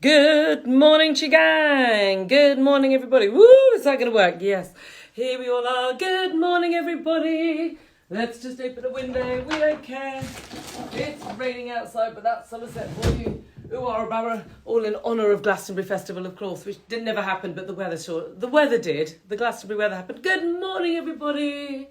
Good morning, Qigong. Good morning, everybody. Woo, is that going to work? Yes. Here we all are. Good morning, everybody. Let's just open a window. We don't care. It's raining outside, but that's Somerset for you. Ooh, all in honour of Glastonbury Festival, of course, which didn't never happen, but the weather did. The Glastonbury weather happened. Good morning, everybody.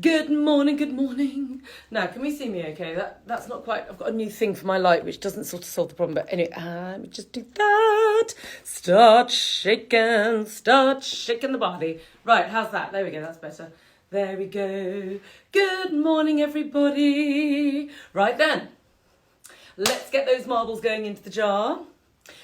Good morning, good morning. Now, can we see me okay? That's not quite... I've got a new thing for my light, which doesn't sort of solve the problem. But anyway, let me just do that. Start shaking the body. Right, how's that? There we go, that's better. There we go. Good morning, everybody. Right then, let's get those marbles going into the jar.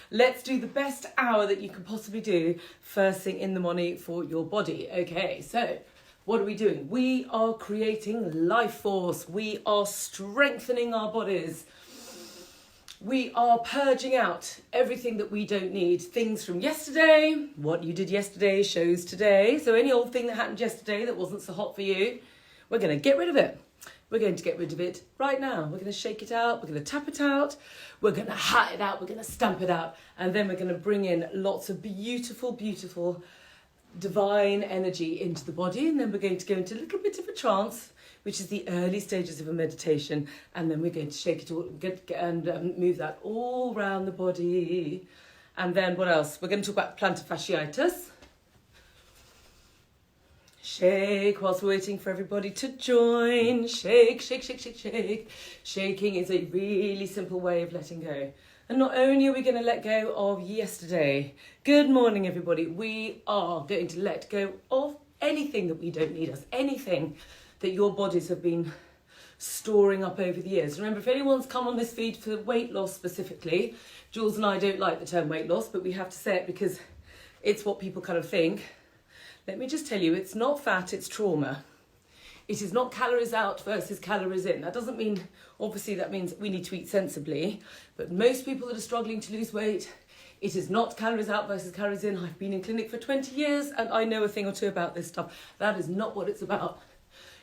Let's do the best hour that you can possibly do first thing in the morning for your body. Okay, so... what are we doing? We are creating life force. We are strengthening our bodies. We are purging out everything that we don't need. Things from yesterday, what you did yesterday shows today. So any old thing that happened yesterday that wasn't so hot for you, we're going to get rid of it. We're going to get rid of it right now. We're going to shake it out. We're going to tap it out. We're going to hat it out. We're going to stamp it out. And then we're going to bring in lots of beautiful, beautiful divine energy into the body, and then we're going to go into a little bit of a trance, which is the early stages of a meditation, and then we're going to shake it all and move that all around the body. And then what else? We're going to talk about plantar fasciitis. Shake whilst we're waiting for everybody to join. Shake, shake, shake, shake, shake. Shaking is a really simple way of letting go. And not only are we going to let go of yesterday, good morning, everybody, we are going to let go of anything that we don't need us, anything that your bodies have been storing up over the years. Remember, if anyone's come on this feed for weight loss specifically, Jules and I don't like the term weight loss, but we have to say it because it's what people kind of think. Let me just tell you, it's not fat, it's trauma. It is not calories out versus calories in. That doesn't mean, obviously that means we need to eat sensibly, but most people that are struggling to lose weight, it is not calories out versus calories in. I've been in clinic for 20 years and I know a thing or two about this stuff. That is not what it's about.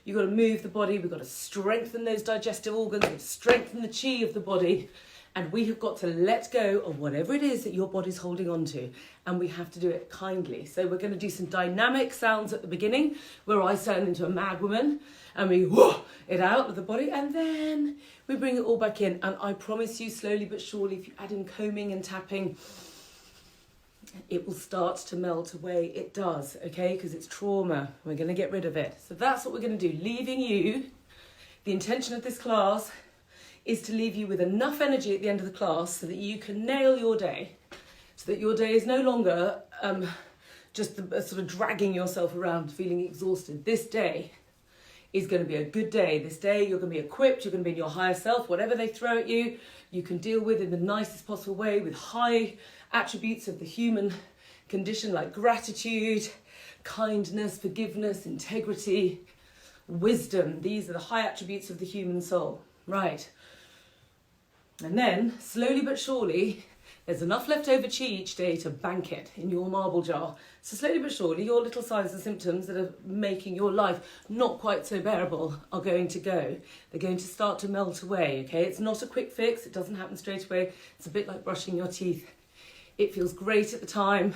You've got to move the body, we've got to strengthen those digestive organs, we've got to strengthen the chi of the body, and we have got to let go of whatever it is that your body's holding on to, and we have to do it kindly. So we're going to do some dynamic sounds at the beginning, where I turn into a mad woman, and we whoo it out of the body, and then we bring it all back in. And I promise you, slowly but surely, if you add in combing and tapping, it will start to melt away. It does, okay, because it's trauma. We're going to get rid of it. So that's what we're going to do, leaving you, the intention of this class is to leave you with enough energy at the end of the class so that you can nail your day, so that your day is no longer just sort of dragging yourself around feeling exhausted. This day is going to be a good day. This day you're going to be equipped, you're going to be in your higher self. Whatever they throw at you, you can deal with in the nicest possible way with high attributes of the human condition like gratitude, kindness, forgiveness, integrity, wisdom. These are the high attributes of the human soul. Right. And then, slowly but surely, there's enough leftover chi each day to bank it in your marble jar. So slowly but surely, your little signs and symptoms that are making your life not quite so bearable are going to go. They're going to start to melt away, okay? It's not a quick fix. It doesn't happen straight away. It's a bit like brushing your teeth. It feels great at the time,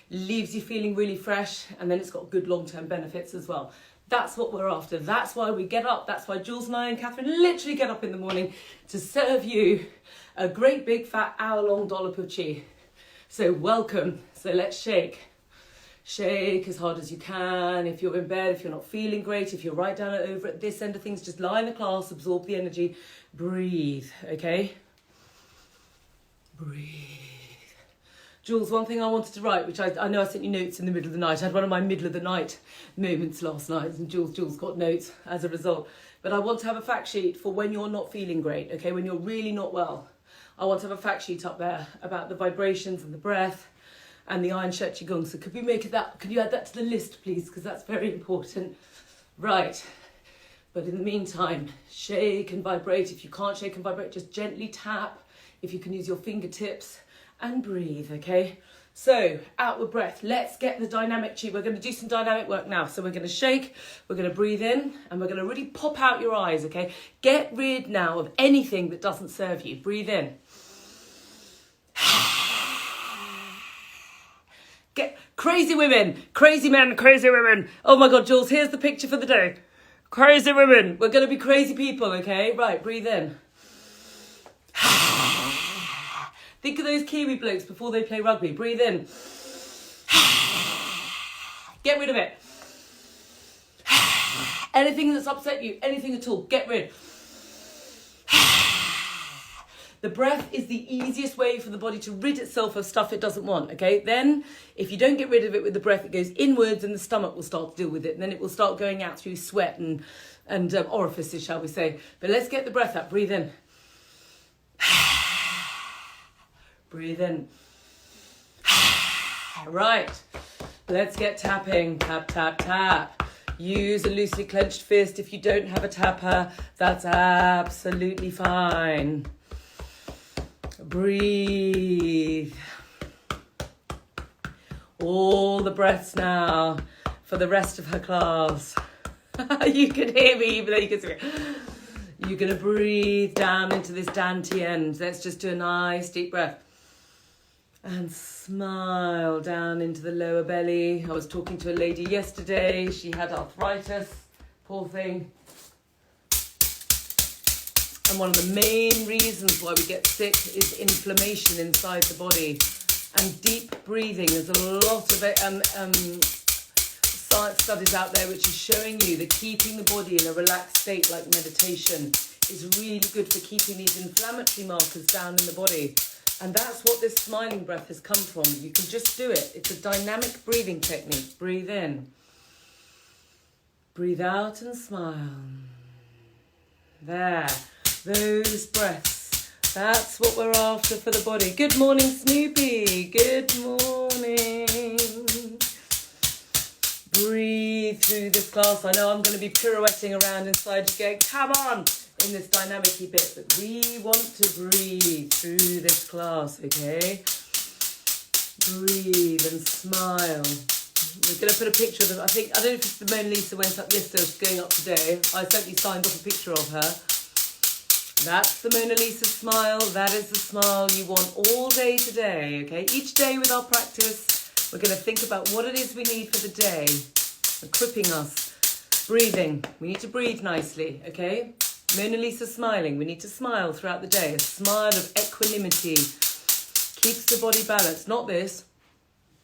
leaves you feeling really fresh, and then it's got good long-term benefits as well. That's what we're after. That's why we get up. That's why Jules and I and Catherine literally get up in the morning to serve you a great big fat hour-long dollop of chi. So welcome. So let's shake. Shake as hard as you can. If you're in bed, if you're not feeling great, if you're right down over at this end of things, just lie in the class, absorb the energy, breathe, okay? Breathe. Jules, one thing I wanted to write, which I know I sent you notes in the middle of the night. I had one of my middle of the night moments last night, and Jules got notes as a result. But I want to have a fact sheet for when you're not feeling great, okay? When you're really not well. I want to have a fact sheet up there about the vibrations and the breath and the Iron Shirt Qigong. So could you add that to the list, please? Because that's very important. Right. But in the meantime, shake and vibrate. If you can't shake and vibrate, just gently tap. If you can use your fingertips. And breathe, okay? So, outward breath. Let's get the dynamic chi. We're going to do some dynamic work now. So we're going to shake, we're going to breathe in, and we're going to really pop out your eyes, okay? Get rid now of anything that doesn't serve you. Breathe in. Crazy women, crazy men, crazy women. Oh my God, Jules, here's the picture for the day. Crazy women. We're going to be crazy people, okay? Right, breathe in. Think of those Kiwi blokes before they play rugby. Breathe in. Get rid of it. Anything that's upset you, anything at all, get rid. The breath is the easiest way for the body to rid itself of stuff it doesn't want, okay? Then, if you don't get rid of it with the breath, it goes inwards and the stomach will start to deal with it. And then it will start going out through sweat and orifices, shall we say. But let's get the breath up. Breathe in. Breathe in. Right. Let's get tapping. Tap, tap, tap. Use a loosely clenched fist. If you don't have a tapper, that's absolutely fine. Breathe. All the breaths now for the rest of her class. You can hear me, even though you can see me. You're going to breathe down into this dantian. Let's just do a nice deep breath. And smile down into the lower belly. I was talking to a lady yesterday. She had arthritis. Poor thing. And one of the main reasons why we get sick is inflammation inside the body. And deep breathing. There's a lot of science studies out there which is showing you that keeping the body in a relaxed state like meditation is really good for keeping these inflammatory markers down in the body. And that's what this smiling breath has come from. You can just do it. It's a dynamic breathing technique. Breathe in. Breathe out and smile. There. Those breaths. That's what we're after for the body. Good morning, Snoopy. Good morning. Breathe through this class. I know I'm going to be pirouetting around inside you going, come on, in this dynamic-y bit. But we want to breathe through this class, okay? Breathe and smile. We're going to put a picture of them. I don't know if the Mona Lisa went up yesterday or it's going up today. I certainly signed off a picture of her. That's the Mona Lisa smile. That is the smile you want all day today, okay? Each day with our practice, we're going to think about what it is we need for the day. Equipping us. Breathing. We need to breathe nicely, okay? Mona Lisa smiling. We need to smile throughout the day. A smile of equanimity. Keeps the body balanced. Not this,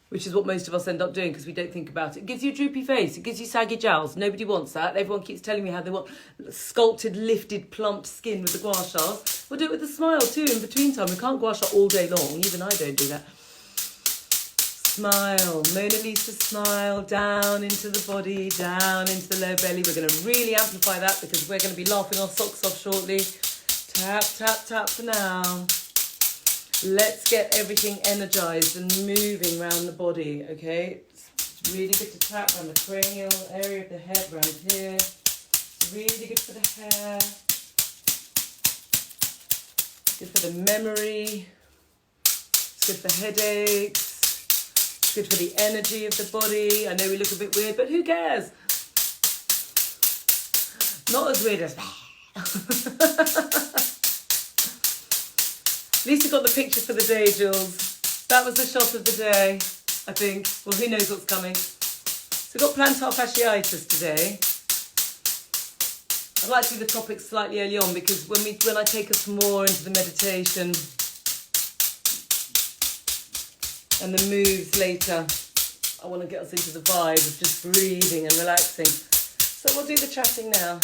which is what most of us end up doing because we don't think about it. It gives you a droopy face. It gives you saggy jowls. Nobody wants that. Everyone keeps telling me how they want sculpted, lifted, plumped skin with the gua shas. We'll do it with a smile too in between time. We can't gua sha all day long. Even I don't do that. Smile. Mona Lisa smile. Down into the body. Down into the low belly. We're going to really amplify that because we're going to be laughing our socks off shortly. Tap, tap, tap for now. Let's get everything energized and moving around the body, okay? It's really good to tap around the cranial area of the head, around here. It's really good for the hair. Good for the memory. It's good for headaches. It's good for the energy of the body. I know we look a bit weird, but who cares? Not as weird as At least you got the picture for the day, Jules. That was the shot of the day, I think. Well, who knows what's coming. So we've got plantar fasciitis today. I'd like to do the topic slightly early on because when I take us more into the meditation and the moves later, I want to get us into the vibe of just breathing and relaxing. So we'll do the chatting now.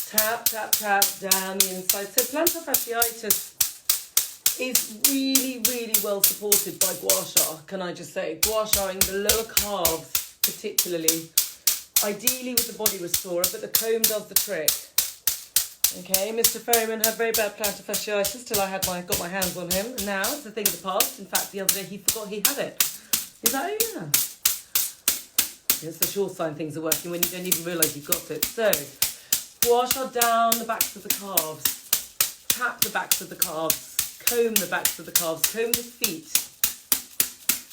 Tap, tap, tap down the inside. So plantar fasciitis is really, really well supported by gua sha, can I just say. Gua sha in the lower calves particularly. Ideally with the body restorer, but the comb does the trick. Okay, Mr. Ferryman had very bad plantar fasciitis till I got my hands on him. And now it's a thing of the past. In fact, the other day he forgot he had it. He's like, oh yeah. It's a sure sign things are working when you don't even realise you've got it. So, gua sha down the backs of the calves. Tap the backs of the calves. Comb the backs of the calves, comb the feet.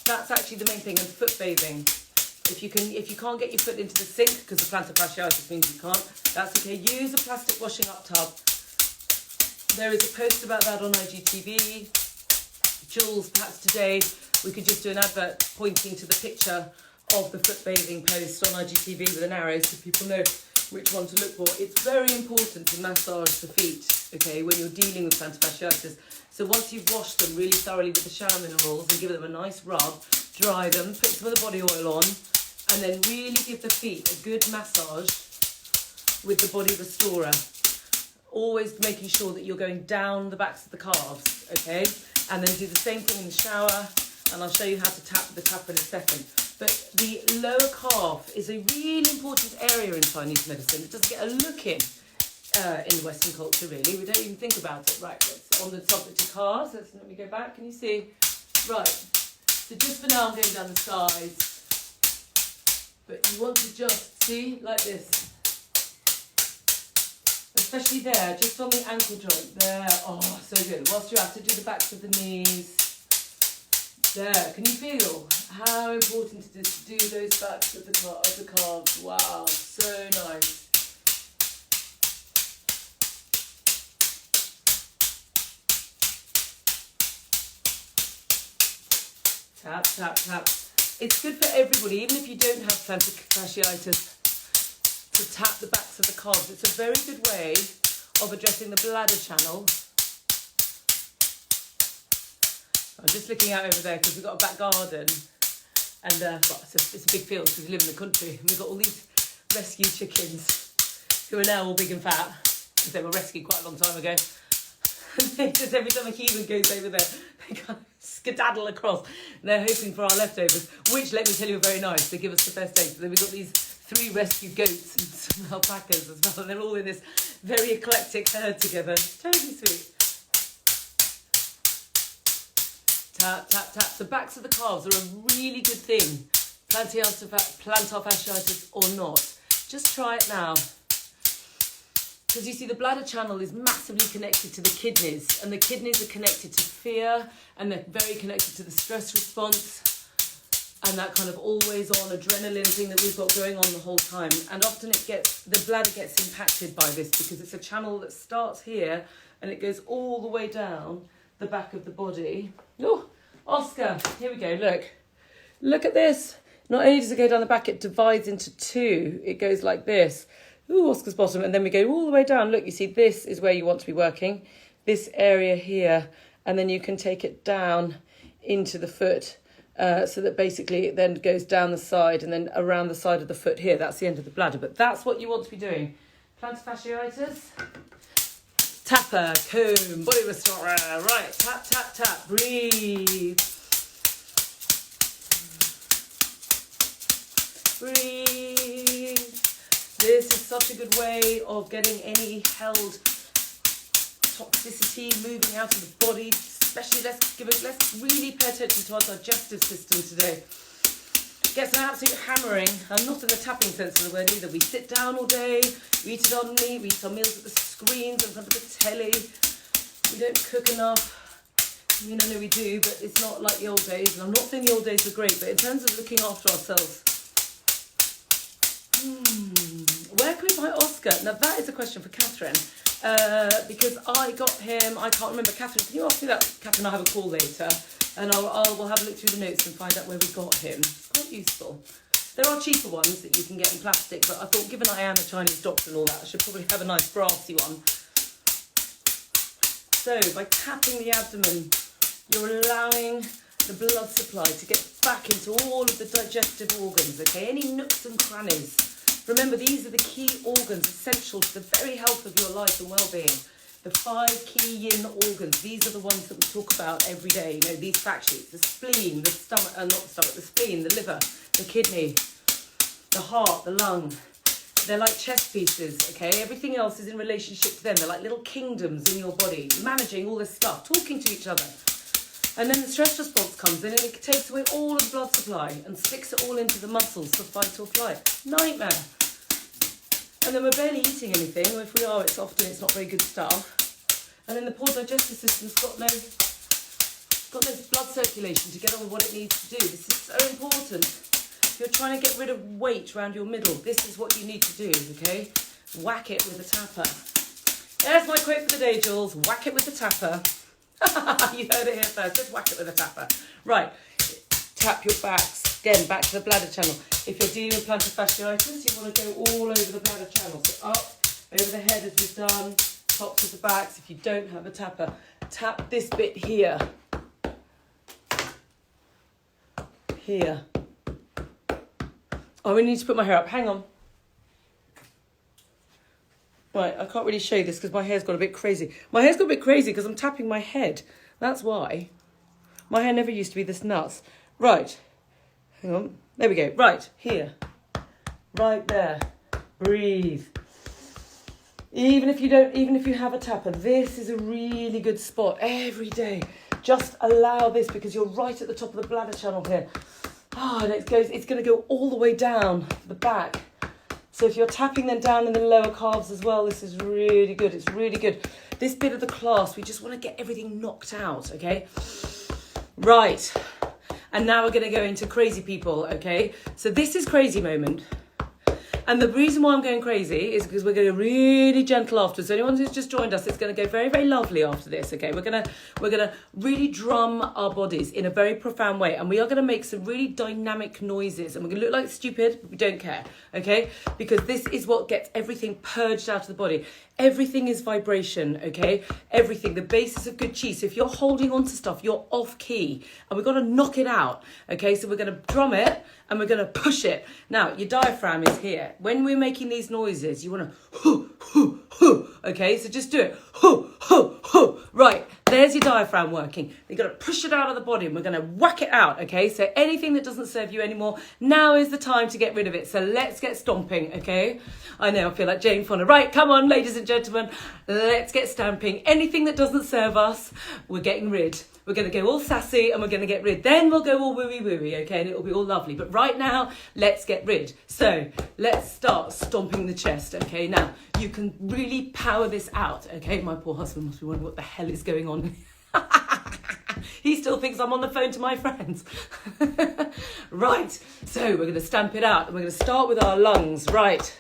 That's actually the main thing. And foot bathing. If you can't get your foot into the sink because the plantar fasciitis means you can't, that's okay. Use a plastic washing up tub. There is a post about that on IGTV. Jules, perhaps today we could just do an advert pointing to the picture of the foot bathing post on IGTV with an arrow so people know which one to look for. It's very important to massage the feet, okay, when you're dealing with plantar fasciitis. So once you've washed them really thoroughly with the shower minerals and give them a nice rub, dry them, put some of the body oil on, and then really give the feet a good massage with the body restorer. Always making sure that you're going down the backs of the calves, okay? And then do the same thing in the shower, and I'll show you how to tap the tapper in a second. But the lower calf is a really important area in Chinese medicine. It doesn't get a look in the Western culture, really. We don't even think about it. Right, let's, on the subject of calves, let me go back. Can you see? Right, so just for now I'm going down the sides. But you want to just, see, like this. Especially there, just on the ankle joint. There, oh, so good. Whilst you're at it, do the backs of the knees. There, can you feel how important it is to do those backs of the calves? Wow, so nice. Tap, tap, tap. It's good for everybody, even if you don't have plantar fasciitis, to tap the backs of the calves. It's a very good way of addressing the bladder channel. I'm just looking out over there because we've got a back garden, and well, it's a big field because we live in the country, and we've got all these rescue chickens who are now all big and fat because they were rescued quite a long time ago. And they just, every time a human goes over there, they kind of skedaddle across, and they're hoping for our leftovers, which, let me tell you, are very nice. They give us the best eggs. So then we've got these 3 rescued goats and some alpacas as well, and they're all in this very eclectic herd together. Totally sweet. Tap, tap, tap. The backs of the calves are a really good thing, plantar fasciitis or not. Just try it now. Because you see, the bladder channel is massively connected to the kidneys, and the kidneys are connected to fear, and they're very connected to the stress response, and that kind of always on adrenaline thing that we've got going on the whole time. And often the bladder gets impacted by this because it's a channel that starts here and it goes all the way down the back of the body. Oh, Oscar, here we go, look. Look at this. Not only does it go down the back, it divides into 2. It goes like this. Ooh, Oscar's bottom, and then we go all the way down. Look, you see, this is where you want to be working. This area here, and then you can take it down into the foot, so that basically it then goes down the side and then around the side of the foot here. That's the end of the bladder, but that's what you want to be doing. Plantar fasciitis. Tapper, comb, body restorer. Right, tap, tap, tap. Breathe. Breathe. This is such a good way of getting any held toxicity moving out of the body. Especially, let's really pay attention to our digestive system today. Gets an absolute hammering, and not in the tapping sense of the word either. We sit down all day, we eat our meals at the screens in front of the telly. We don't cook enough. I mean, I know we do, but it's not like the old days. And I'm not saying the old days were great, but in terms of looking after ourselves, where can we find Oscar? Now that is a question for Catherine, because I got him. I can't remember. Catherine, can you ask me that? Catherine, I'll have a call later, and we'll have a look through the notes and find out where we got him. It's quite useful. There are cheaper ones that you can get in plastic, but I thought, given I am a Chinese doctor and all that, I should probably have a nice brassy one. So by tapping the abdomen, you're allowing the blood supply to get back into all of the digestive organs, okay? Any nooks and crannies. Remember, these are the key organs essential to the very health of your life and well-being. The 5 key yin organs, these are the ones that we talk about every day. You know, these fact sheets: the spleen, the stomach, not the stomach, the spleen, the liver, the kidney, the heart, the lung. They're like chess pieces, okay? Everything else is in relationship to them. They're like little kingdoms in your body, managing all this stuff, talking to each other. And then the stress response comes in and it takes away all of the blood supply and sticks it all into the muscles for fight or flight. Nightmare. And then we're barely eating anything, or if we are, it's not very good stuff. And then the poor digestive system's got no blood circulation to get on with what it needs to do. This is so important. If you're trying to get rid of weight around your middle, this is what you need to do, okay? Whack it with a tapper. There's my quote for the day, Jules. Whack it with the tapper. You heard it here first. Just whack it with a tapper. Right. Tap your backs. Again, back to the bladder channel. If you're dealing with plantar fasciitis, you want to go all over the bladder channel. So up, over the head as we've done, tops of the backs. If you don't have a tapper, tap this bit here. Here. Oh, we need to put my hair up. Hang on. Right, I can't really show you this because my hair's got a bit crazy. My hair's got a bit crazy because I'm tapping my head. That's why. My hair never used to be this nuts. Right. Hang on. There we go. Right, here. Right there. Breathe. Even if you have a tapper, this is a really good spot every day. Just allow this because you're right at the top of the bladder channel here. And it's going to go all the way down the back. So if you're tapping them down in the lower calves as well, this is really good. It's really good. This bit of the class, we just want to get everything knocked out, okay? Right. And now we're going to go into crazy people, okay? So this is crazy moment. And the reason why I'm going crazy is because we're going to be really gentle after. So anyone who's just joined us, it's going to go very, very lovely after this, okay? We're going to really drum our bodies in a very profound way. And we are going to make some really dynamic noises. And we're going to look like stupid, but we don't care, okay? Because this is what gets everything purged out of the body. Everything is vibration, okay? Everything, the basis of good chi. So if you're holding on to stuff, you're off key. And we've got to knock it out, okay? So we're going to drum it and we're going to push it. Now, your diaphragm is here. When we're making these noises, you want to hoo, hoo, hoo, okay? So just do it. Hoo, hoo, hoo. Right, there's your diaphragm working. You've got to push it out of the body and we're going to whack it out, okay? So anything that doesn't serve you anymore, now is the time to get rid of it. So let's get stomping, okay? I know, I feel like Jane Fonda. Right, come on, ladies and gentlemen, let's get stamping. Anything that doesn't serve us, we're getting rid. We're going to go all sassy and we're going to get rid. Then we'll go all wooey, okay? And it'll be all lovely. But right now, let's get rid. So let's start stomping the chest, okay? Now, you can really power this out, okay? My poor husband must be wondering what the hell is going on. He still thinks I'm on the phone to my friends. Right, so we're going to stamp it out. And we're going to start with our lungs, right?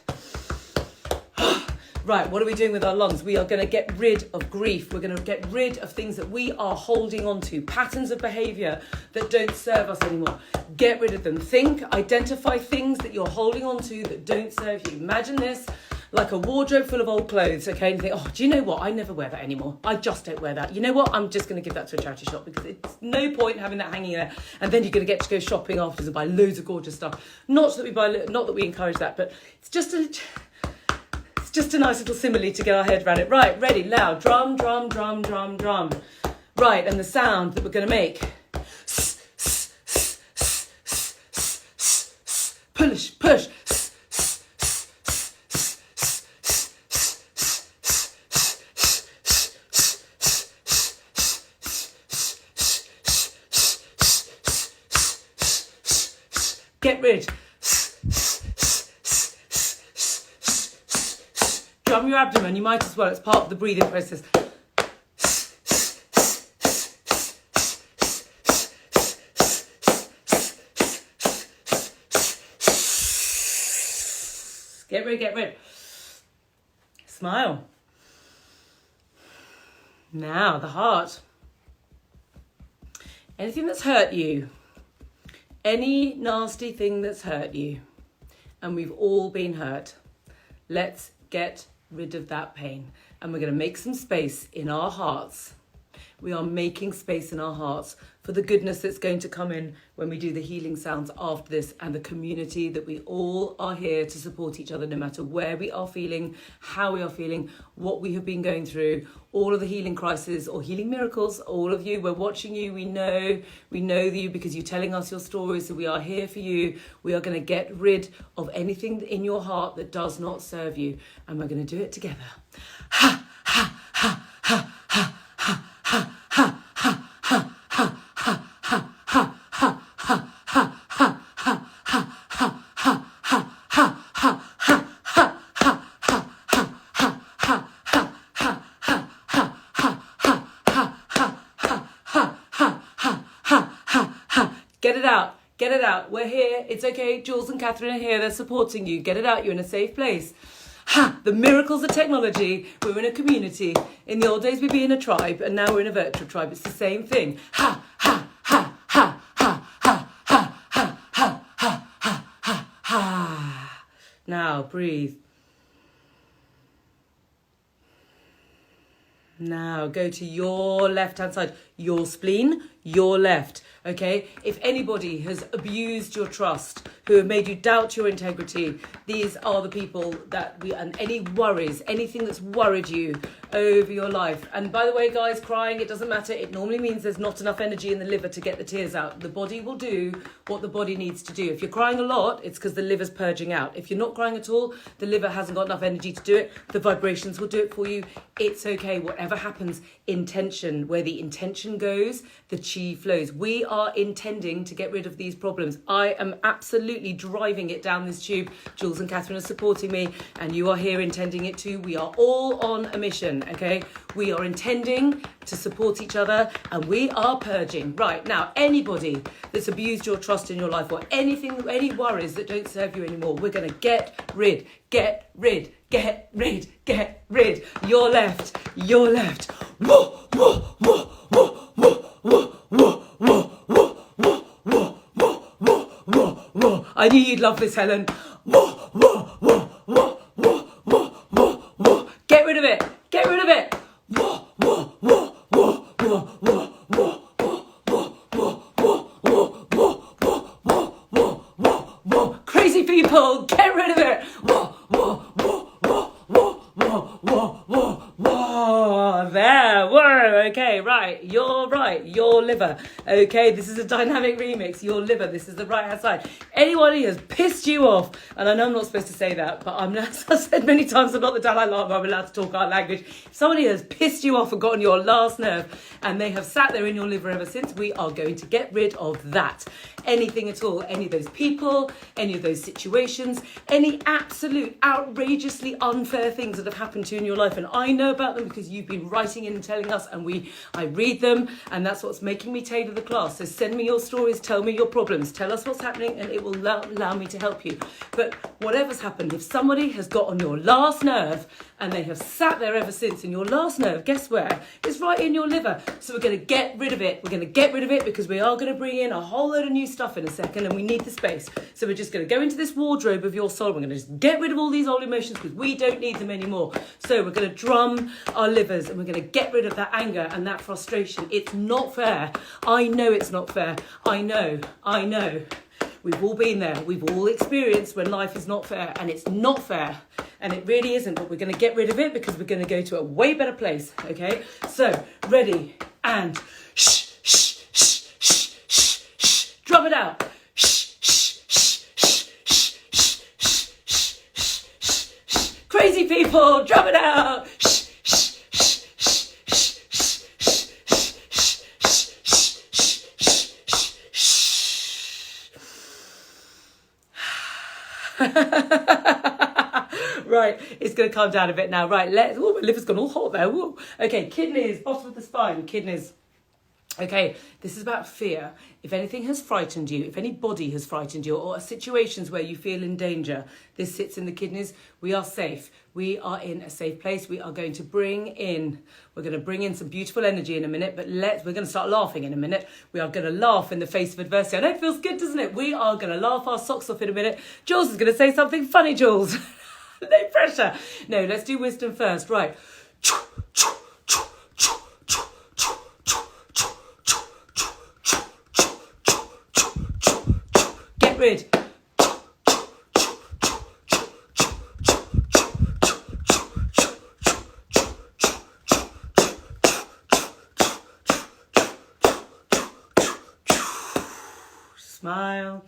Right, what are we doing with our lungs? We are going to get rid of grief. We're going to get rid of things that we are holding on to, patterns of behaviour that don't serve us anymore. Get rid of them. Think, identify things that you're holding on to that don't serve you. Imagine this like a wardrobe full of old clothes, okay? And think, oh, do you know what? I never wear that anymore. I just don't wear that. You know what? I'm just going to give that to a charity shop because it's no point having that hanging there. And then you're going to get to go shopping afterwards and buy loads of gorgeous stuff. Not that we encourage that, but it's just a nice little simile to get our head around it. Right, ready, loud, drum, drum, drum, drum, drum. Right, and the sound that we're going to make. Push, push. Get rid. Drum your abdomen, you might as well, it's part of the breathing process. Get rid. Smile. Now, the heart. Anything that's hurt you, any nasty thing that's hurt you, and we've all been hurt, let's get rid of that pain. And we're going to make some space in our hearts. We are making space in our hearts for the goodness that's going to come in when we do the healing sounds after this, and the community that we all are here to support each other, no matter where we are feeling, how we are feeling, what we have been going through, all of the healing crises or healing miracles. All of you, we're watching you. We know you because you're telling us your stories. So we are here for you. We are going to get rid of anything in your heart that does not serve you, and we're going to do it together. Ha, ha, ha, ha, ha. Get it out. We're here. It's okay. Jules and Catherine are here. They're supporting you. Get it out. You're in a safe place. ha. The miracles of technology. We're in a community. In the old days, we'd be in a tribe, and now we're in a virtual tribe. It's the same thing. Ha, ha, ha, ha, ha, ha, ha, ha, ha, ha, ha, ha, ha. Now, breathe. Now, go to your left-hand side. Your spleen, your left. Okay, if anybody has abused your trust, who have made you doubt your integrity, these are the people that and any worries, anything that's worried you over your life. And by the way, guys, crying, it doesn't matter. It normally means there's not enough energy in the liver to get the tears out. The body will do what the body needs to do. If you're crying a lot, it's because the liver's purging out. If you're not crying at all, the liver hasn't got enough energy to do it. The vibrations will do it for you. It's okay. Whatever happens, intention, where the intention goes, the chi flows. We are intending to get rid of these problems. I am absolutely driving it down this tube. Jules and Catherine are supporting me, and you are here intending it too. We are all on a mission, okay? We are intending to support each other, and we are purging. Right, now, anybody that's abused your trust in your life, or any worries that don't serve you anymore, we're going to get rid. Your left. Whoa, whoa, whoa, whoa, whoa, whoa, whoa, whoa, whoa, whoa, whoa, whoa, whoa, whoa. I knew you'd love this, Helen. Whoa, whoa, whoa, whoa, whoa, whoa, whoa, whoa. Get rid of it. Whoa, whoa, whoa, whoa, whoa, whoa, whoa, whoa, whoa, whoa, whoa, whoa, whoa, whoa, whoa. Crazy people, get rid of it. Whoa, whoa, whoa, whoa, whoa, whoa, whoa, whoa, whoa. There, whoa, okay, right, your liver. Okay, this is a dynamic remix, your liver, this is the right hand side. Anyone who has pissed you off, and I know I'm not supposed to say that, but as I've said many times, I'm not the Dalai Lama, I'm allowed to talk our language. If somebody has pissed you off and got on your last nerve, and they have sat there in your liver ever since, we are going to get rid of that. Anything at all, any of those people, any of those situations, any absolute outrageously unfair things that have happened to you in your life, and I know about them because you've been writing in and telling us, and I read them, and that's what's making me tailor the class. So send me your stories, tell me your problems, tell us what's happening, and it will allow me to help you. But whatever's happened, if somebody has got on your last nerve and they have sat there ever since, and your last nerve, guess where? It's right in your liver. So we're going to get rid of it. We're going to get rid of it because we are going to bring in a whole load of new stuff in a second, and we need the space. So we're just going to go into this wardrobe of your soul. We're going to just get rid of all these old emotions because we don't need them anymore. So we're going to drum our livers, and we're going to get rid of that anger and that frustration. It's not fair. I know it's not fair. I know. We've all been there. We've all experienced when life is not fair, and it's not fair, and it really isn't, but we're going to get rid of it because we're going to go to a way better place, okay? So, ready, and shh, shh, shh, shh, shh, shh, drum it out. Shh, shh, shh, shh, shh, shh, shh, shh, shh, shh, shh. Crazy people, drum it out. Shh, shh, shh, shh, shh, shh, shh, shh, shh, shh, shh, shh. Right, it's going to calm down a bit now. Right, my liver's gone all hot there. Woo. Okay, kidneys, bottom of the spine, kidneys. Okay, this is about fear. If anything has frightened you, if anybody has frightened you, or situations where you feel in danger, this sits in the kidneys. We are safe. We are in a safe place. We're going to bring in some beautiful energy in a minute, but we're going to start laughing in a minute. We are going to laugh in the face of adversity. I know it feels good, doesn't it? We are going to laugh our socks off in a minute. Jules is going to say something funny, Jules. No pressure. No, let's do wisdom first. Right. Get rid. Smile.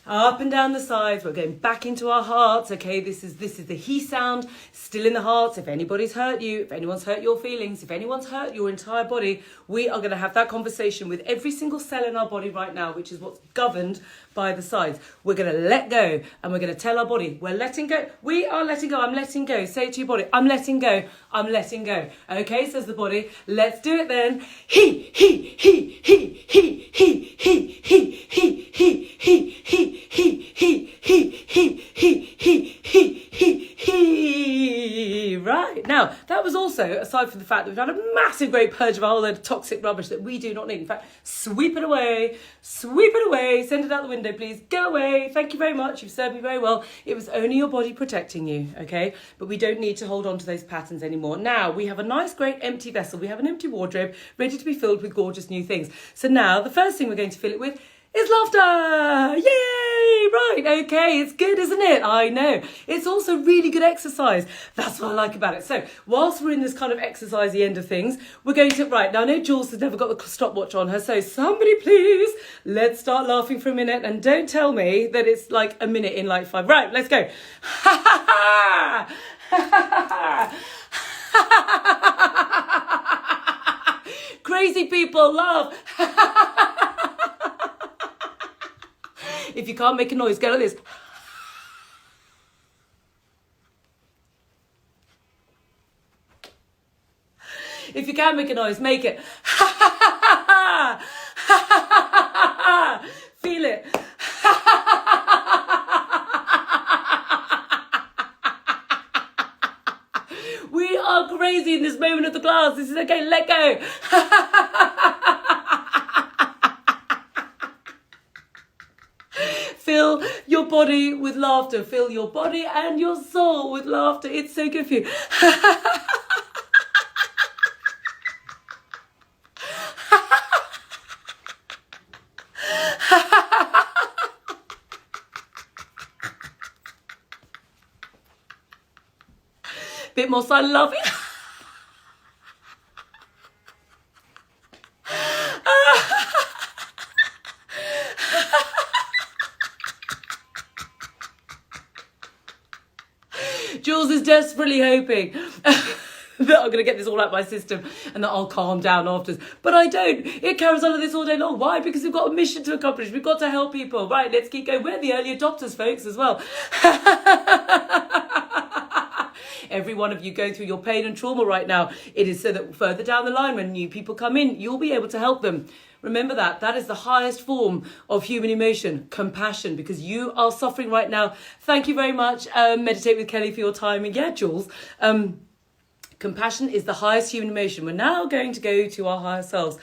Up and down the sides. We're going back into our hearts. Okay, this is the he sound, still in the hearts. If anybody's hurt you, if anyone's hurt your feelings, if anyone's hurt your entire body, we are going to have that conversation with every single cell in our body right now, which is what's governed by the sides. We're going to let go, and we're going to tell our body, we're letting go. We are letting go. I'm letting go. Say it to your body, I'm letting go. I'm letting go. Okay, says the body. Let's do it then. He. also, aside from the fact that we've had a massive great purge of a whole load of toxic rubbish that we do not need, in fact, sweep it away, send it out the window, please, go away, thank you very much, you've served me very well. It was only your body protecting you, okay? But we don't need to hold on to those patterns anymore. Now, we have a nice, great empty vessel. We have an empty wardrobe ready to be filled with gorgeous new things. So now, the first thing we're going to fill it with is laughter. Yay! Right, okay, it's good, isn't it? I know. It's also really good exercise. That's what I like about it. So, whilst we're in this kind of exercisey end of things, we're going to, right, now I know Jules has never got the stopwatch on her, so somebody please, let's start laughing for a minute, and don't tell me that it's like a minute in like 5. Right, let's go. Ha ha ha! Ha ha ha! Crazy people laugh. If you can't make a noise, go like this. If you can make a noise, make it. Feel it. We are crazy in this moment of the class. This is okay. Let go. Fill your body with laughter. Fill your body and your soul with laughter. It's so good for you. Bit more silent laughing. Jules is desperately hoping that I'm going to get this all out of my system and that I'll calm down afterwards. But I don't. It carries on like this all day long. Why? Because we've got a mission to accomplish. We've got to help people. Right, let's keep going. We're the early adopters, folks, as well. Every one of you going through your pain and trauma right now, it is so that further down the line, when new people come in, you'll be able to help them. Remember that. That is the highest form of human emotion, compassion, because you are suffering right now. Thank you very much, Meditate with Kelly, for your time. And yeah, Jules, compassion is the highest human emotion. We're now going to go to our higher selves.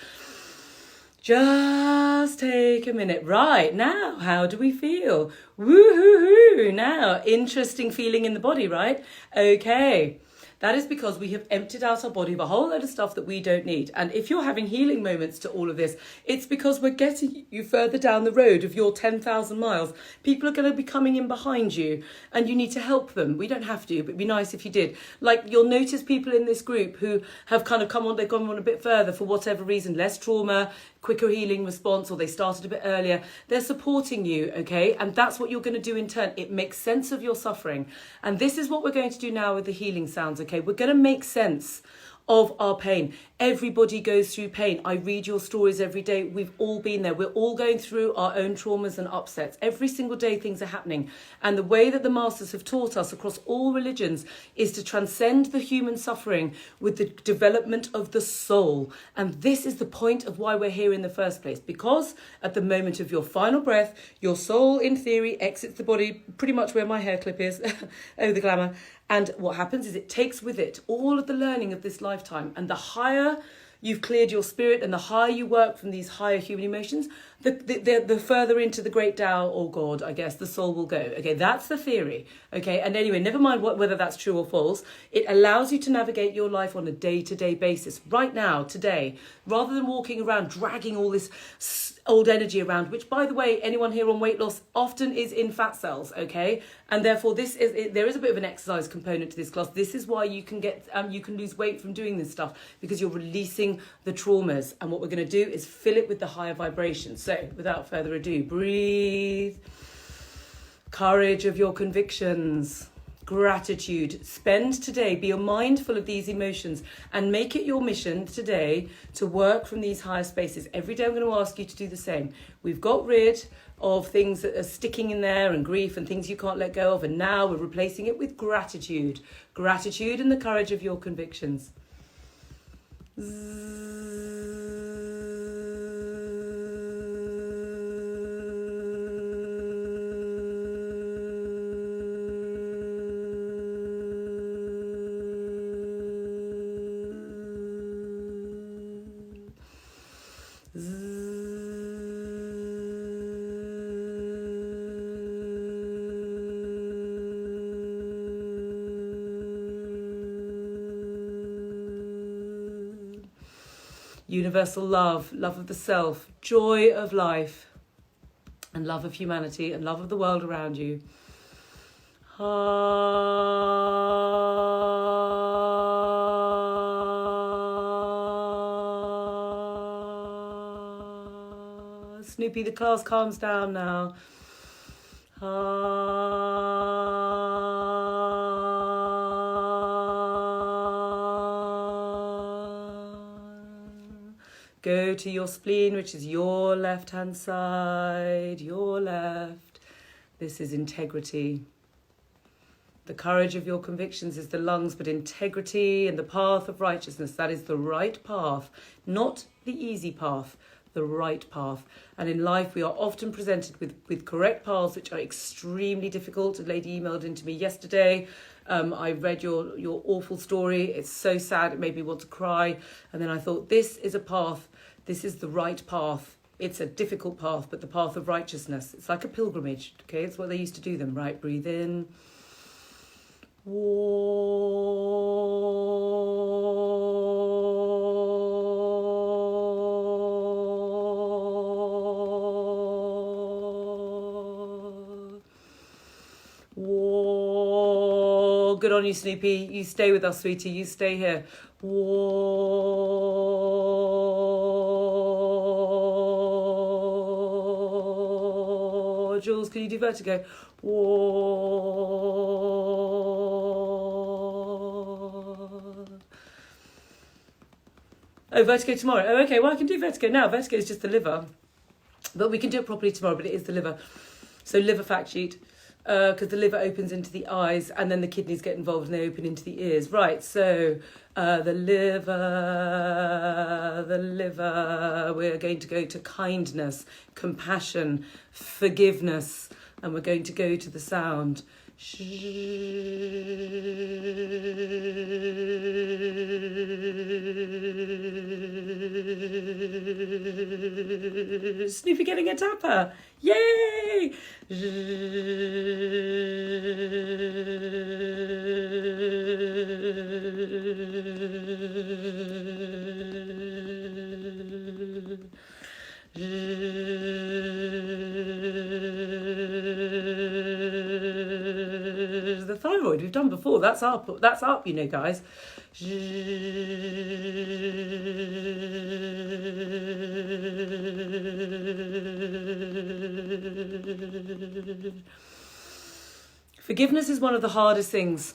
Just take a minute. Right, now, how do we feel? Woo-hoo-hoo. Now, interesting feeling in the body, right? Okay. That is because we have emptied out our body of a whole load of stuff that we don't need. And if you're having healing moments to all of this, it's because we're getting you further down the road of your 10,000 miles. People are going to be coming in behind you and you need to help them. We don't have to, but it'd be nice if you did. Like, you'll notice people in this group who have kind of they've gone on a bit further for whatever reason, less trauma, quicker healing response, or they started a bit earlier. They're supporting you, okay? And that's what you're going to do in turn. It makes sense of your suffering. And this is what we're going to do now with the healing sounds, okay? We're going to make sense of our pain. Everybody goes through pain. I read your stories every day. We've all been there. We're all going through our own traumas and upsets. Every single day things are happening. And the way that the masters have taught us across all religions is to transcend the human suffering with the development of the soul. And this is the point of why we're here in the first place. Because at the moment of your final breath, your soul, in theory, exits the body pretty much where my hair clip is. Oh, the glamour. And what happens is it takes with it all of the learning of this lifetime. And the higher you've cleared your spirit and the higher you work from these higher human emotions, the further into the great Tao or God, I guess, the soul will go. Okay, that's the theory. Okay, and anyway, never mind whether that's true or false. It allows you to navigate your life on a day-to-day basis, right now, today, rather than walking around dragging all this old energy around, which, by the way, anyone here on weight loss often is in fat cells, okay? And therefore, there is a bit of an exercise component to this class. This is why you can lose weight from doing this stuff, because you're releasing the traumas. And what we're going to do is fill it with the higher vibrations. So, without further ado, breathe. Courage of your convictions. Gratitude. Spend today, be mindful of these emotions and make it your mission today to work from these higher spaces. Every day I'm going to ask you to do the same. We've got rid of things that are sticking in there and grief and things you can't let go of, and now we're replacing it with gratitude. Gratitude and the courage of your convictions. universal love, love of the self, joy of life, and love of humanity, and love of the world around you. Snoopy, the class calms down now. Go to your spleen, which is your left-hand side, your left. This is integrity. The courage of your convictions is the lungs, but integrity and the path of righteousness, that is the right path, not the easy path, the right path. And in life, we are often presented with correct paths, which are extremely difficult. A lady emailed into me yesterday. I read your awful story. It's so sad. It made me want to cry. And then I thought, this is a path. This is the right path. It's a difficult path, but the path of righteousness. It's like a pilgrimage. Okay, it's what they used to do them, right? Breathe in. Good on you, Snoopy. You stay with us, sweetie. You stay here. Jules, can you do vertigo? Oh, vertigo tomorrow. Oh, okay. Well, I can do vertigo now. Vertigo is just the liver. But we can do it properly tomorrow, but it is the liver. So liver fact sheet. Because the liver opens into the eyes and then the kidneys get involved and they open into the ears. Right, so the liver, we're going to go to kindness, compassion, forgiveness, and we're going to go to the sound. Snoopy getting a tapper. Yay! The thyroid we've done before. That's up, you know, guys. Forgiveness is one of the hardest things.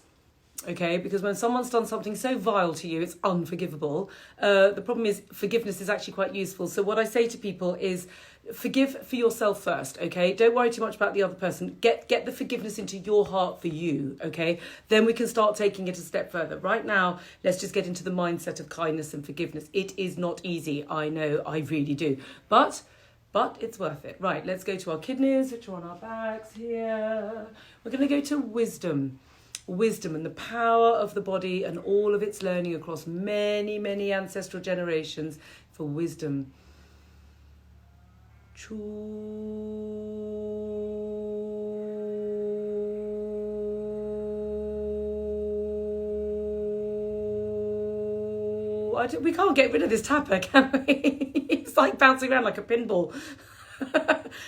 Okay, because when someone's done something so vile to you, it's unforgivable. The problem is forgiveness is actually quite useful. So what I say to people is forgive for yourself first, okay? Don't worry too much about the other person. Get the forgiveness into your heart for you, okay? Then we can start taking it a step further. Right now, let's just get into the mindset of kindness and forgiveness. It is not easy, I know, I really do. But it's worth it. Right, let's go to our kidneys, which are on our backs here. We're going to go to wisdom. Wisdom and the power of the body and all of its learning across many, many ancestral generations for wisdom. We can't get rid of this tapper, can we? It's like bouncing around like a pinball.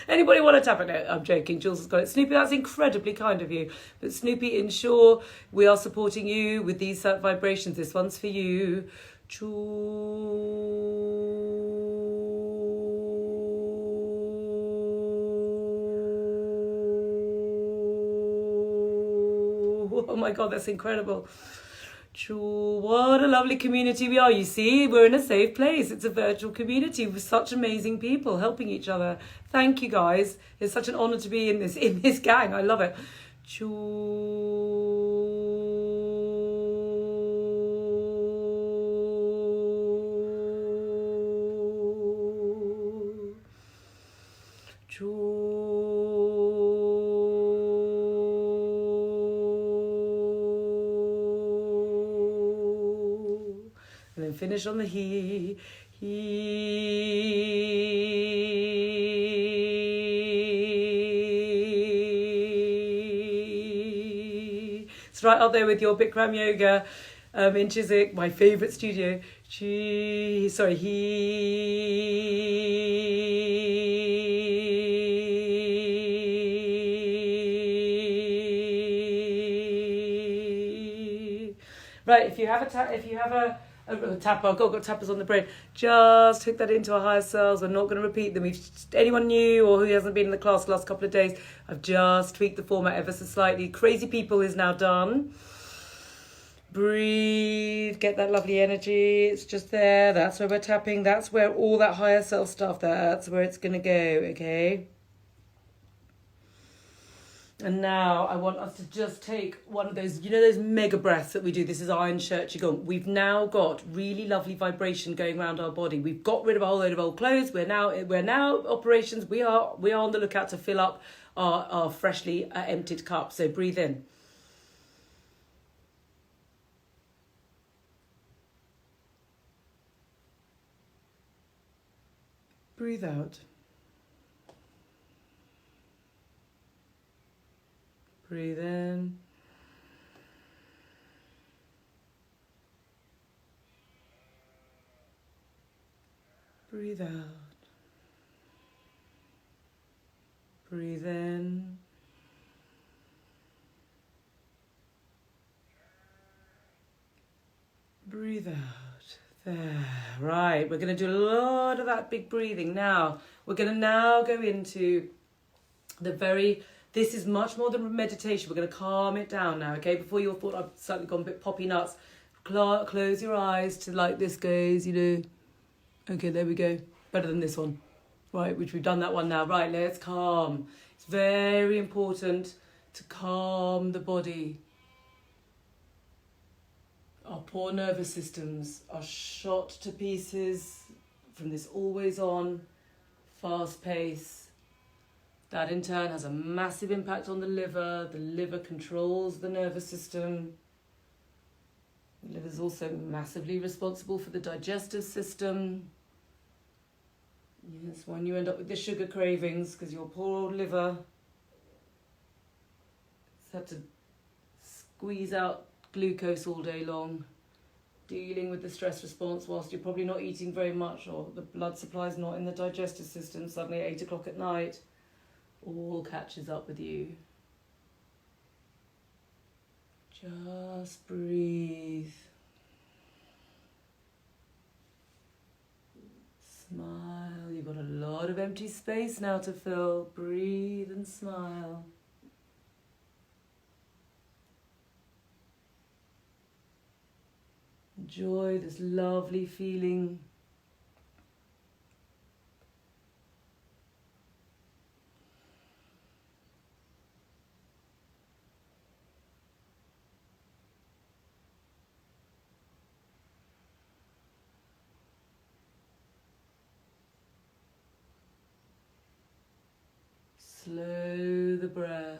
Anybody want a tapper? No, I'm joking. Jules has got it. Snoopy, that's incredibly kind of you. But Snoopy, ensure we are supporting you with these vibrations. This one's for you. Oh my God, that's incredible. What a lovely community we are. You see, we're in a safe place. It's a virtual community with such amazing people helping each other. Thank you, guys. It's such an honor to be in this gang. I love it. And then finish on the he. It's right up there with your Bikram yoga. in Chiswick, my favourite studio. Right, if you have a tapper, I've got tappers on the brain, just hook that into our higher selves. We're not going to repeat them. Anyone new or who hasn't been in the class the last couple of days, I've just tweaked the format ever so slightly. Crazy People is now done. Breathe, get that lovely energy. It's just there. That's where we're tapping. That's where all that higher self stuff, that's where it's going to go, okay? And now I want us to just take one of those, those mega breaths that we do. This is Iron Shirt Qigong. We've now got really lovely vibration going around our body. We've got rid of a whole load of old clothes. We're now operations. We are on the lookout to fill up our freshly emptied cup. So breathe in. Breathe out. Breathe in. Breathe out. Breathe in. Breathe out. There. Right, we're going to do a lot of that big breathing now. We're going to now go into this is much more than meditation. We're going to calm it down now, okay? Before you all thought I've suddenly gone a bit poppy nuts, close your eyes to like this goes, Okay, there we go. Better than this one. Right, which we've done that one now. Right, let's calm. It's very important to calm the body. Our poor nervous systems are shot to pieces from this always on, fast pace. That in turn has a massive impact on the liver. The liver controls the nervous system. The liver is also massively responsible for the digestive system. Yes, when you end up with the sugar cravings because your poor old liver has had to squeeze out glucose all day long, dealing with the stress response whilst you're probably not eating very much or the blood supply's not in the digestive system, suddenly at 8 o'clock at night, all catches up with you. Just breathe. Smile. You've got a lot of empty space now to fill. Breathe and smile. Enjoy this lovely feeling. Slow the breath.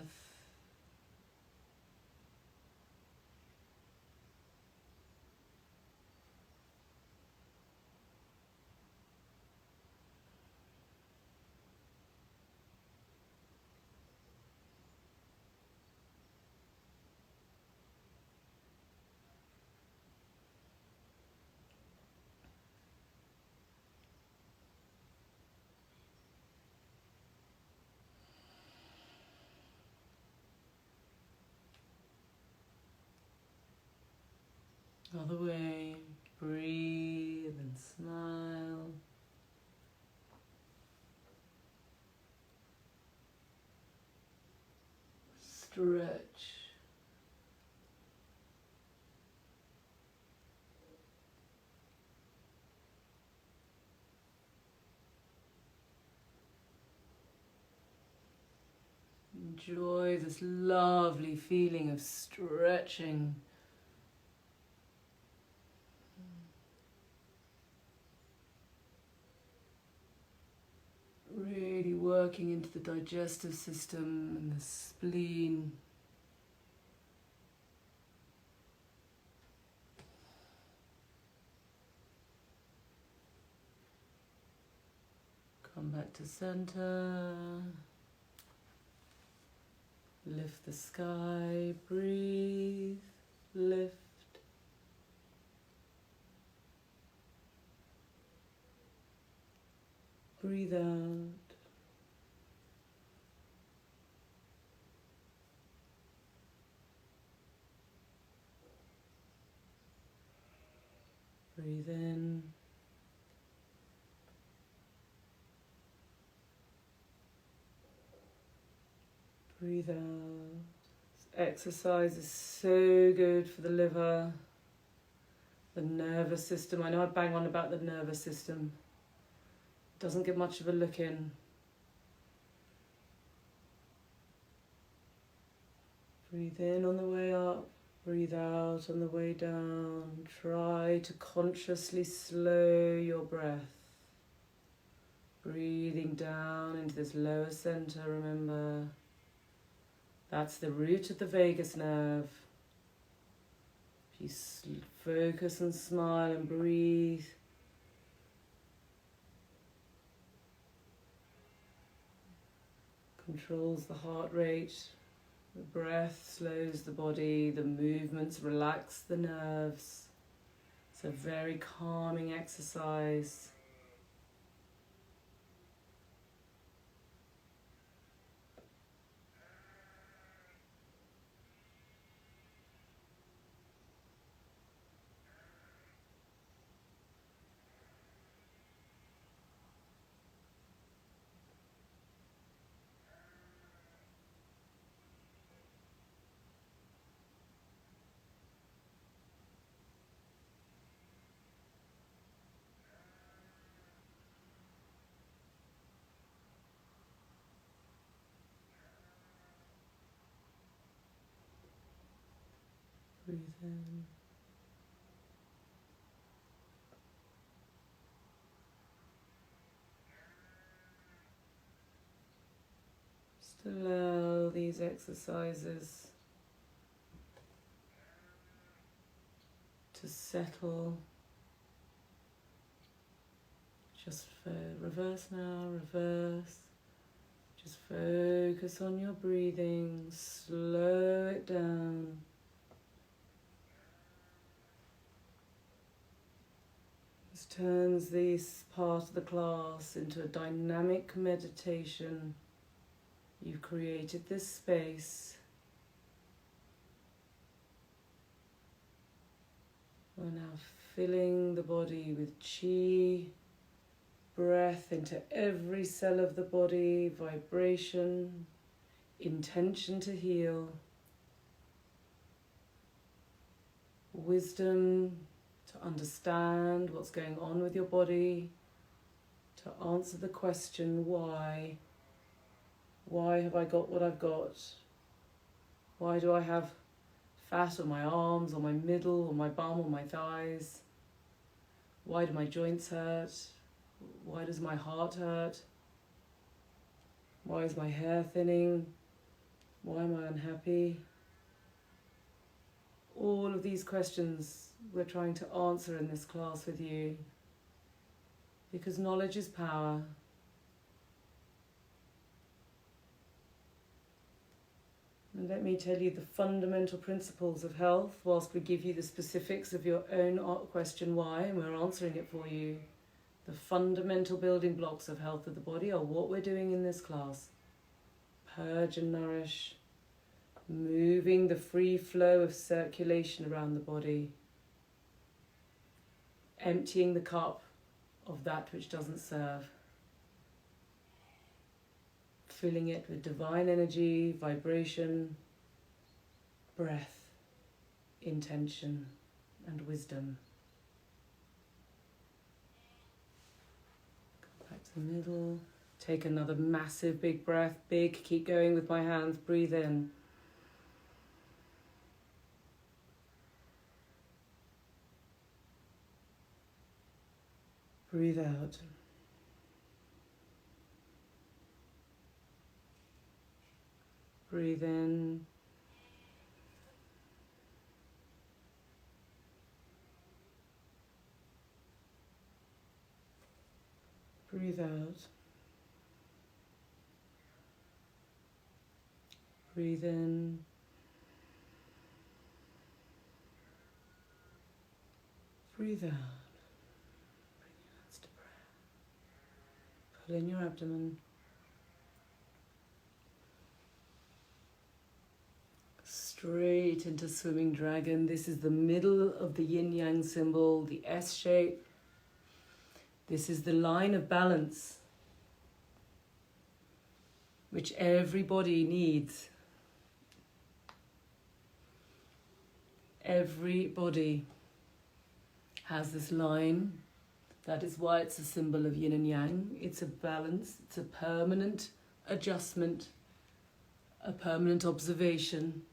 Other way, breathe and smile. Stretch. Enjoy this lovely feeling of stretching. Really working into the digestive system and the spleen. Come back to center. Lift the sky, breathe, lift, Breathe out. Breathe in. Breathe out. This exercise is so good for the liver, the nervous system. I know I bang on about the nervous system. Doesn't get much of a look in. Breathe in on the way up. Breathe out on the way down. Try to consciously slow your breath. Breathing down into this lower center, remember. That's the root of the vagus nerve. If you focus and smile and breathe. Controls the heart rate. The breath slows the body, the movements relax the nerves. It's a very calming exercise. Breathe in. Just allow these exercises to settle. Just reverse now, reverse. Just focus on your breathing, slow it down. This turns this part of the class into a dynamic meditation. You've created this space. We're now filling the body with chi, breath into every cell of the body, vibration, intention to heal, wisdom to understand what's going on with your body, to answer the question, why? Why have I got what I've got? Why do I have fat on my arms, or my middle, or my bum, or my thighs? Why do my joints hurt? Why does my heart hurt? Why is my hair thinning? Why am I unhappy? All of these questions we're trying to answer in this class with you, because knowledge is power. And let me tell you the fundamental principles of health, whilst we give you the specifics of your own question why, and we're answering it for you. The fundamental building blocks of health of the body are what we're doing in this class. Purge and nourish, moving the free flow of circulation around the body, emptying the cup of that which doesn't serve, filling it with divine energy, vibration, breath, intention, and wisdom. Come back to the middle. Take another massive big breath. Big, keep going with my hands. Breathe in. Breathe out. Breathe in. Breathe out. Breathe in. Breathe out. Pull in your abdomen. Straight into swimming dragon. This is the middle of the yin-yang symbol, the S shape. This is the line of balance which everybody needs. Everybody has this line. That is why it's a symbol of yin and yang. It's a balance, it's a permanent adjustment, a permanent observation.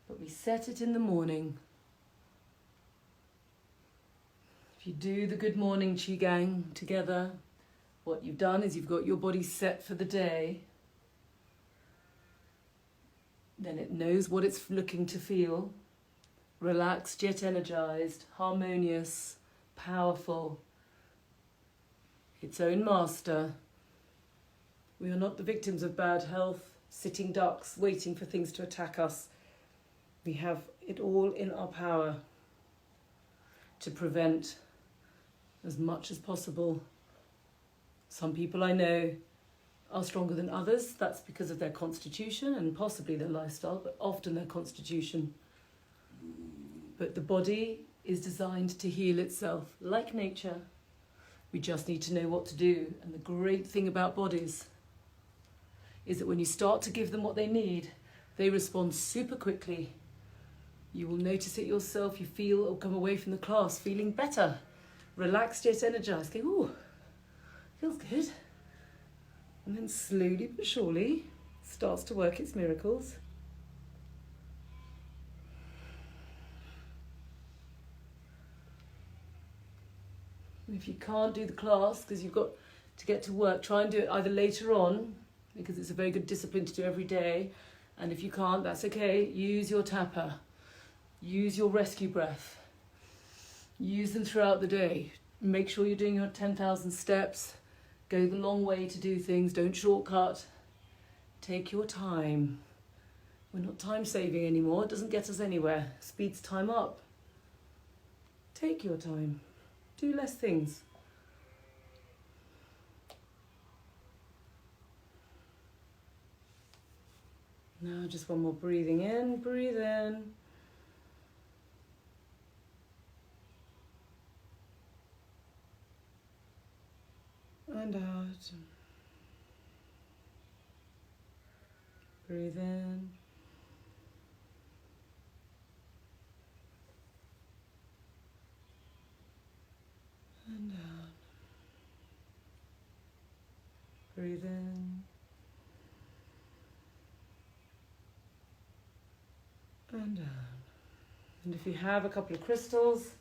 But we set it in the morning. If you do the good morning Qigong together, what you've done is you've got your body set for the day. Then it knows what it's looking to feel. Relaxed yet energized, harmonious, powerful. Its own master. We are not the victims of bad health, sitting ducks, waiting for things to attack us. We have it all in our power to prevent as much as possible. Some people I know are stronger than others. That's because of their constitution and possibly their lifestyle, but often their constitution. But the body is designed to heal itself, like nature. We just need to know what to do. And the great thing about bodies is that when you start to give them what they need, they respond super quickly. You will notice it yourself. You feel or come away from the class feeling better, relaxed yet energized. Go, ooh, feels good. And then slowly but surely starts to work its miracles. And if you can't do the class because you've got to get to work, try and do it either later on, because it's a very good discipline to do every day. And if you can't, that's okay. Use your tapper. Use your rescue breath. Use them throughout the day. Make sure you're doing your 10,000 steps. Go the long way to do things. Don't shortcut. Take your time. We're not time saving anymore. It doesn't get us anywhere. Speeds time up. Take your time. Do less things. Now just one more breathing in, breathe in. And out. Breathe in. And out. Breathe in. And down. And if you have a couple of crystals,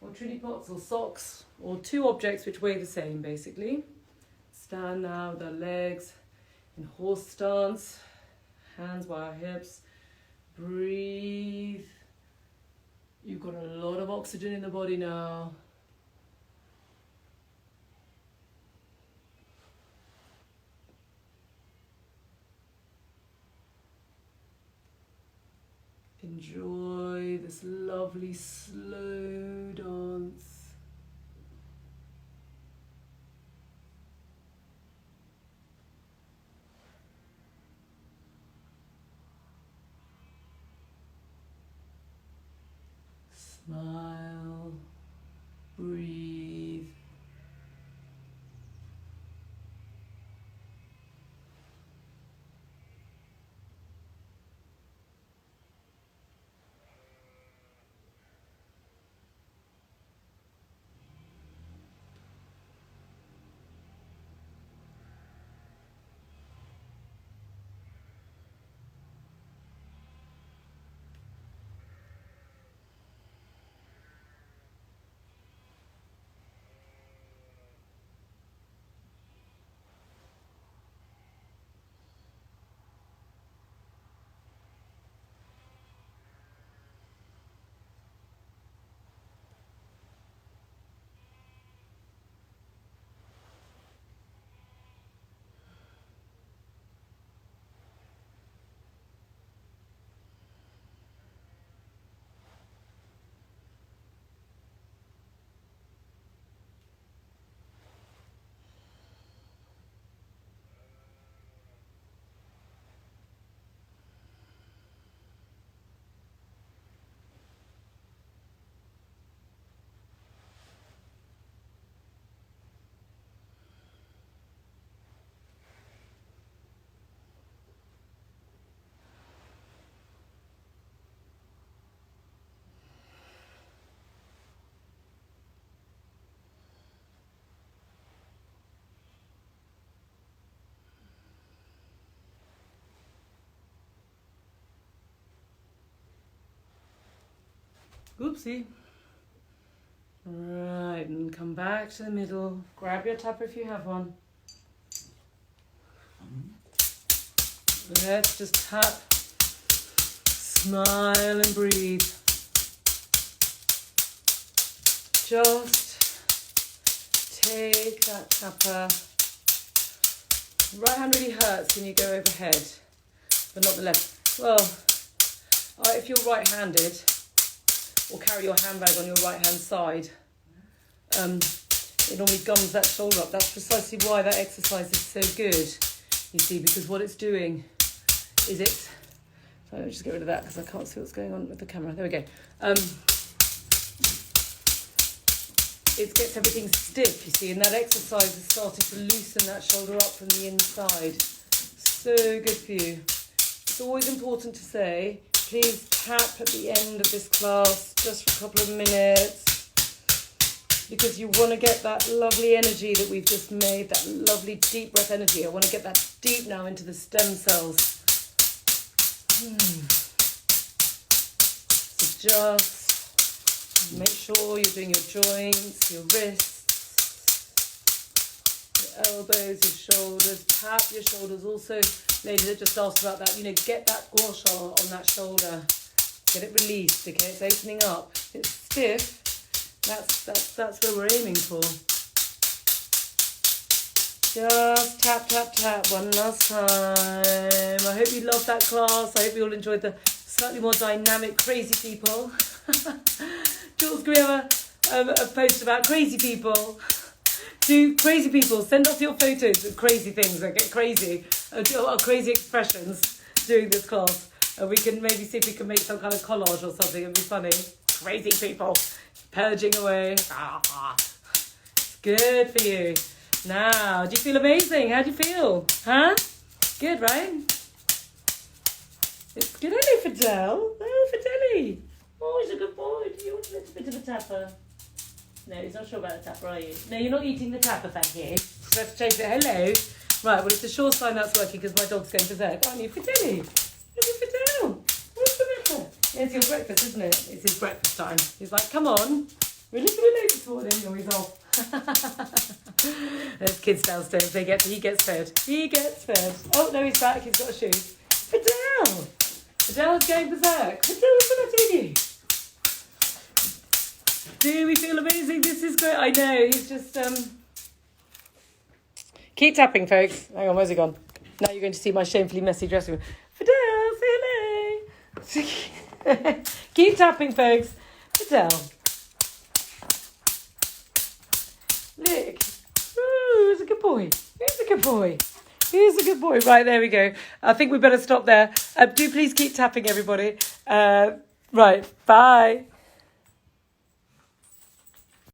or trinity pots, or socks, or two objects which weigh the same, basically. Stand now with our legs in horse stance, hands by our hips. Breathe. You've got a lot of oxygen in the body now. Enjoy this lovely slow dance. Smile, breathe. Oopsie. Right, and come back to the middle. Grab your tapper if you have one. Let's just tap, smile and breathe. Just take that tapper. Right hand really hurts when you go overhead, but not the left. Well, if you're right-handed, or carry your handbag on your right-hand side, it normally gums that shoulder up. That's precisely why that exercise is so good, you see, because what it's doing is it's... So let me just get rid of that because I can't see what's going on with the camera. There we go. It gets everything stiff, you see, and that exercise is starting to loosen that shoulder up from the inside. So good for you. It's always important to say, please tap at the end of this class just for a couple of minutes, because you want to get that lovely energy that we've just made, that lovely deep breath energy. I want to get that deep now into the stem cells. So just make sure you're doing your joints, your wrists, your elbows, your shoulders. Tap your shoulders. Also, lady that just asked about that, get that gua sha on that shoulder. Get it released, okay? It's opening up. It's stiff. That's where we're aiming for. Just tap, tap, tap one last time. I hope you loved that class. I hope you all enjoyed the slightly more dynamic crazy people. Jules, can we have a post about crazy people? Do crazy people send us your photos of crazy things that get crazy, or crazy expressions during this class, and we can maybe see if we can make some kind of collage or something. It'd be funny. Crazy people purging away. It's good for you. Now, do you feel amazing? How do you feel? Huh? Good, right? It's good. Hello, Fidel. Oh, Fideli. Oh, he's a good boy. Do you want a little bit of a tapper? No, he's not sure about the tapper, are you? No, you're not eating the tapper, thank you. So let's change it. Hello. Right, well, it's a sure sign that's working because my dog's going berserk. Aren't you, Fideli? Look at Fidel. What's the matter? Yeah, it's your breakfast, isn't it? It's his breakfast time. He's like, come on. We're a little bit late this morning. No, he's off. There's kids downstairs. He gets fed. He gets fed. Oh, no, he's back. He's got a shoe. Fidel. Fidel's going berserk. Fidel, what's the matter with you? Do we feel amazing? This is great. I know. He's just... Keep tapping, folks. Hang on, where's he gone? Now you're going to see my shamefully messy dressing room. Fidel, say hello. Keep tapping, folks. Fidel. Look. Ooh, he's a good boy. He's a good boy. He's a good boy. Right, there we go. I think we better stop there. Do please keep tapping, everybody. Right, bye.